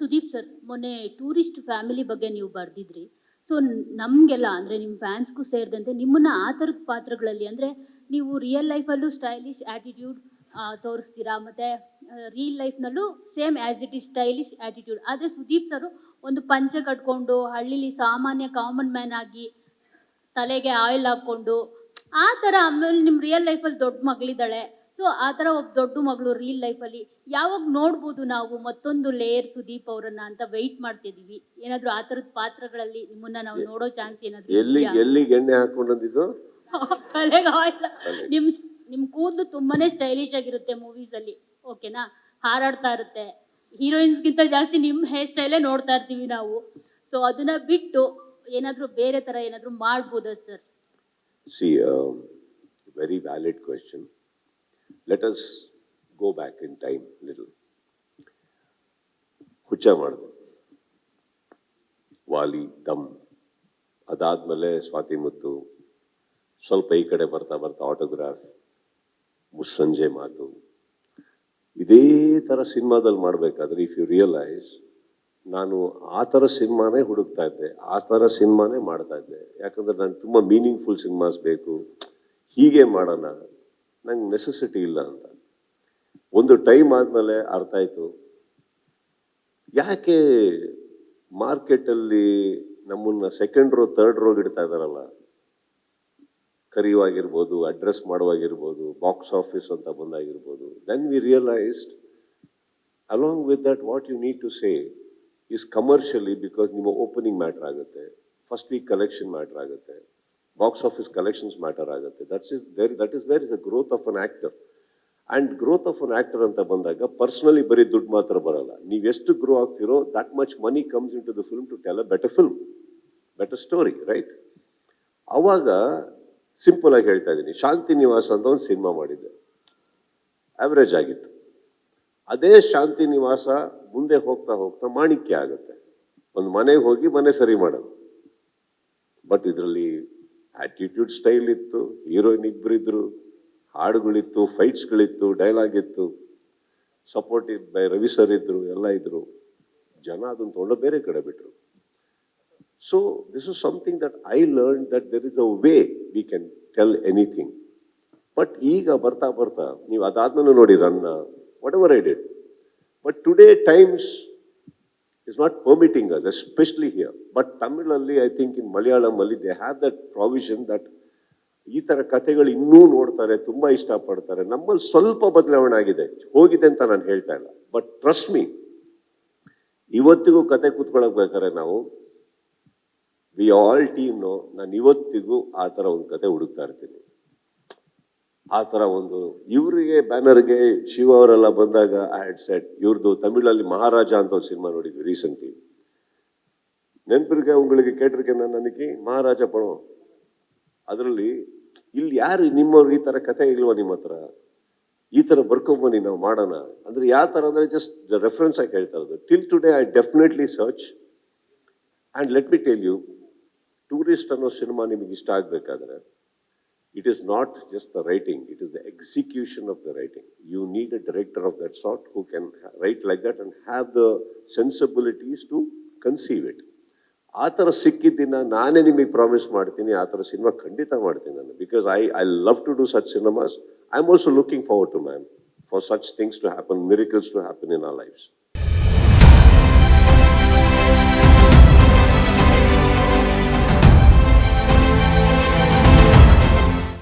Sudeep sir, ಮೊನ್ನೆ tourist family ಬಗ್ಗೆ ನೀವು ಬರೆದಿದ್ರಿ. ಸೊ ನಮಗೆಲ್ಲ ಅಂದರೆ ನಿಮ್ಮ ಫ್ಯಾನ್ಸ್ಗೂ ಸೇರಿದಂತೆ ನಿಮ್ಮನ್ನು ಆ ಥರದ ಪಾತ್ರಗಳಲ್ಲಿ ಅಂದರೆ ನೀವು ರಿಯಲ್ ಲೈಫಲ್ಲೂ ಸ್ಟೈಲಿಶ್ ಆ್ಯಟಿಟ್ಯೂಡ್ ತೋರಿಸ್ತೀರಾ, ಮತ್ತು ರಿಯಲ್ ಲೈಫ್ನಲ್ಲೂ same as it is stylish attitude. ಆದರೆ ಸುದೀಪ್ ಸರು ಒಂದು ಪಂಚೆ ಕಟ್ಕೊಂಡು ಹಳ್ಳಿಲಿ ಸಾಮಾನ್ಯ ಕಾಮನ್ ಮ್ಯಾನ್ ಆಗಿ ತಲೆಗೆ ಆಯಿಲ್ ಹಾಕ್ಕೊಂಡು ಆ ಥರ. ಆಮೇಲೆ ನಿಮ್ಮ ರಿಯಲ್ ಲೈಫಲ್ಲಿ ದೊಡ್ಡ ಮಗಳಿದ್ದಾಳೆ. ಸೊ ಆ ಥರ ಒಬ್ಬ ದೊಡ್ಡ ಮಗಳು ರಿಯಲ್ ಲೈಫಲ್ಲಿ ಯಾವಾಗ ನೋಡ್ಬೋದು ನಾವು ಮತ್ತೊಂದು ಲೇಯರ್ ಸುದೀಪ್ ಅವರನ್ನ ಅಂತ ವೆಯ್ಟ್ ಮಾಡ್ತಿದ್ದೀವಿ. ಏನಾದರೂ ಆ ಥರದ ಪಾತ್ರಗಳಲ್ಲಿ ನಿಮ್ಮನ್ನ ನಾವು ನೋಡೋ ಚಾನ್ಸ್ ಏನಾದರೂ ಎಲ್ಲಿಗೆ ಎಣ್ಣೆ ಹಾಕೊಂಡಂದಿದ್ದು? ತಲೆಗೆ ಆಯಿಲ್. ನಿಮ್ಮ ಕೂದಲು ತುಂಬಾನೇ ಸ್ಟೈಲಿಶ್ ಆಗಿರುತ್ತೆ ಮೂವೀಸಲ್ಲಿ, ಓಕೆನಾ? ಹಾರಾಡ್ತಾ ಇರುತ್ತೆ. ಹೀರೋಯಿನ್ಸ್ಗಿಂತ ಜಾಸ್ತಿ ನಿಮ್ಮ ಹೇರ್ ಸ್ಟೈಲೇ ನೋಡ್ತಾ ಇರ್ತೀವಿ ನಾವು. ಸೊ ಅದನ್ನ ಬಿಟ್ಟು ಏನಾದರೂ ಬೇರೆ ಥರ ಏನಾದರೂ ಮಾಡ್ಬೋದಾ sir? See, very valid question. Let us go back in time little. ಹುಚ್ಚ ಮಾಡಿದೆ, ವಾಲಿ, ದಮ್, ಅದಾದ್ಮೇಲೆ ಸ್ವಾತಿ ಮುತ್ತು, ಸ್ವಲ್ಪ ಈ ಕಡೆ ಬರ್ತಾ ಬರ್ತಾ ಆಟೋಗ್ರಾಫ್, ಮುಸ್ಸಂಜೆ ಮಾತು. ಇದೇ ಥರ ಸಿನಿಮಾದಲ್ಲಿ ಮಾಡಬೇಕಾದ್ರೆ ಇಫ್ ಯು ರಿಯಲೈಸ್, ನಾನು ಆ ಥರ ಸಿನಿಮಾನೇ ಹುಡುಕ್ತಾ ಇದ್ದೆ, ಆ ಥರ ಸಿನಿಮಾನೇ ಮಾಡ್ತಾ ಇದ್ದೆ. ಯಾಕಂದರೆ ನನಗೆ ತುಂಬ ಮೀನಿಂಗ್ಫುಲ್ ಸಿನಿಮಾಸ್ ಬೇಕು, ಹೀಗೆ ಮಾಡೋಣ, ನಂಗೆ ನೆಸೆಸಿಟಿ ಇಲ್ಲ ಅಂತ. ಒಂದು ಟೈಮ್ ಆದಮೇಲೆ ಅರ್ಥ ಆಯಿತು, ಯಾಕೆ ಮಾರ್ಕೆಟಲ್ಲಿ ನಮ್ಮನ್ನು ಸೆಕೆಂಡ್ ರೋ ಥರ್ಡ್ ರೋಗೆ ಇಡ್ತಾ ಇದ್ದಾರಲ್ಲ, ಕರೆಯುವಾಗಿರ್ಬೋದು, ಅಡ್ರೆಸ್ ಮಾಡುವಾಗಿರ್ಬೋದು, ಬಾಕ್ಸ್ ಆಫೀಸ್ ಅಂತ ಬಂದಾಗಿರ್ಬೋದು. Then we realised along with that what you need to say is commercially, because ನಿಮ್ಮ ಓಪನಿಂಗ್ ಮ್ಯಾಟರ್ ಆಗುತ್ತೆ, ಫಸ್ಟ್ ವೀಕ್ ಕಲೆಕ್ಷನ್ ಮ್ಯಾಟರ್ ಆಗುತ್ತೆ, ಬಾಕ್ಸ್ ಆಫೀಸ್ ಕಲೆಕ್ಷನ್ಸ್ ಮ್ಯಾಟರ್ ಆಗುತ್ತೆ. That is where is the growth of an actor. And growth of an actor ಅಂತ ಬಂದಾಗ personally ಬರೀ ದುಡ್ಡು ಮಾತ್ರ ಬರಲ್ಲ. ನೀವು ಎಷ್ಟು ಗ್ರೋ ಆಗ್ತಿರೋ that much money comes in to the film to tell a better film, better story, right? ಅವಾಗ ಸಿಂಪಲ್ ಆಗಿ ಹೇಳ್ತಾ ಇದ್ದೀನಿ, ಶಾಂತಿ ನಿವಾಸ ಅಂತ ಒಂದು ಸಿನಿಮಾ ಮಾಡಿದ್ದೆ, ಆವ್ರೇಜ್ ಆಗಿತ್ತು. ಅದೇ ಶಾಂತಿ ನಿವಾಸ ಮುಂದೆ ಹೋಗ್ತಾ ಹೋಗ್ತಾ ಮಾಣಿಕ್ಯ ಆಗುತ್ತೆ. ಒಂದು ಮನೆಗೆ ಹೋಗಿ ಮನೆ ಸರಿ ಮಾಡೋದು. ಬಟ್ ಇದರಲ್ಲಿ ಆಟಿಟ್ಯೂಡ್ ಸ್ಟೈಲ್ ಇತ್ತು, ಹೀರೋಯಿನ್ ಇಬ್ಬರಿದ್ರು, ಹಾಡುಗಳಿತ್ತು, ಫೈಟ್ಸ್ಗಳಿತ್ತು, ಡೈಲಾಗ್ ಇತ್ತು, ಸಪೋರ್ಟೆಡ್ ಬೈ ರವಿ ಸರ್ ಇದ್ರು, ಎಲ್ಲ ಇದ್ರು. ಜನ ಅದನ್ನು ತೊಗೊಂಡು ಬೇರೆ ಕಡೆ ಬಿಟ್ರು. So this is something that I learn, that there is a way we can tell anything. But ಈಗ ಬರ್ತಾ ಬರ್ತಾ ನೀವು ಅದಾದ್ಮೇಲೆ ನೋಡಿ ರನ್ನ, whatever I did. But today times is not permitting us, especially here. But Tamil alli, I think in Malayalam alli, they have that provision that ಈ ಥರ ಕಥೆಗಳು ಇನ್ನೂ ನೋಡ್ತಾರೆ, ತುಂಬ ಇಷ್ಟಪಡ್ತಾರೆ. ನಮ್ಮಲ್ಲಿ ಸ್ವಲ್ಪ ಬದಲಾವಣೆ ಆಗಿದೆ, ಹೋಗಿದೆ ಅಂತ ನಾನು ಹೇಳ್ತಾ ಇಲ್ಲ. ಬಟ್ ಟ್ರಸ್ಟ್ ಮೀ, ಇವತ್ತಿಗೂ ಕತೆ ಕೂತ್ಕೊಳ್ಳೋಕೆ ಬೇಕಾದ್ರೆ ನಾವು ವಿ ಆಲ್ ಟೀಮ್ ನೋ, ನಾನು ಇವತ್ತಿಗೂ ಆ ಥರ ಒಂದು ಕತೆ ಹುಡುಕ್ತಾ ಇರ್ತೀನಿ. ಆ ಥರ ಒಂದು ಇವರಿಗೆ ಬ್ಯಾನರ್ಗೆ ಶಿವ ಅವರೆಲ್ಲ ಬಂದಾಗ ಐ ಹ್ಯಾಡ್ ಸೆಟ್, ಇವ್ರದ್ದು ತಮಿಳಲ್ಲಿ ಮಹಾರಾಜ ಅಂತ ಒಂದು ಸಿನಿಮಾ ನೋಡಿದ್ವಿ ರೀಸೆಂಟ್ಲಿ. ನೆನಪಿರ್ಗೆ ಉಂಗಳಿಗೆ ಕೇಟಿರ್ಗೆ ನನಗೆ ಮಹಾರಾಜ ಪಡೋ. ಅದರಲ್ಲಿ ಇಲ್ಲಿ ಯಾರು ನಿಮ್ಮವ್ರು ಈ ಥರ ಕತೆ ಇಲ್ವಾ ನಿಮ್ಮ ಹತ್ರ, ಈ ಥರ ಬರ್ಕೊಂಬನ್ನಿ ನಾವು ಮಾಡೋಣ ಅಂದರೆ ಯಾವ ಥರ ಅಂದರೆ ಜಸ್ಟ್ ರೆಫರೆನ್ಸ್ ಆಗಿ ಹೇಳ್ತಾ ಇರೋದು. Till today I definitely search. And let me tell you, tourist cinema ಸಿನಿಮಾ ನಿಮಗೆ ಇಷ್ಟ ಆಗಬೇಕಾದ್ರೆ it is not just the writing, it is the execution of the writing. You need a director of that sort who can write like that and have the sensibilities to conceive it. ಆ ಥರ ಸಿಕ್ಕಿದ್ದಿನ ನಾನೇ ನಿಮಗೆ promise ಮಾಡ್ತೀನಿ, ಆ ಥರ cinema ಖಂಡಿತ ಮಾಡ್ತೀನಿ ನಾನು. Because I love to do such cinemas. I am also looking forward to ma'am for such things to happen, miracles to happen in our lives.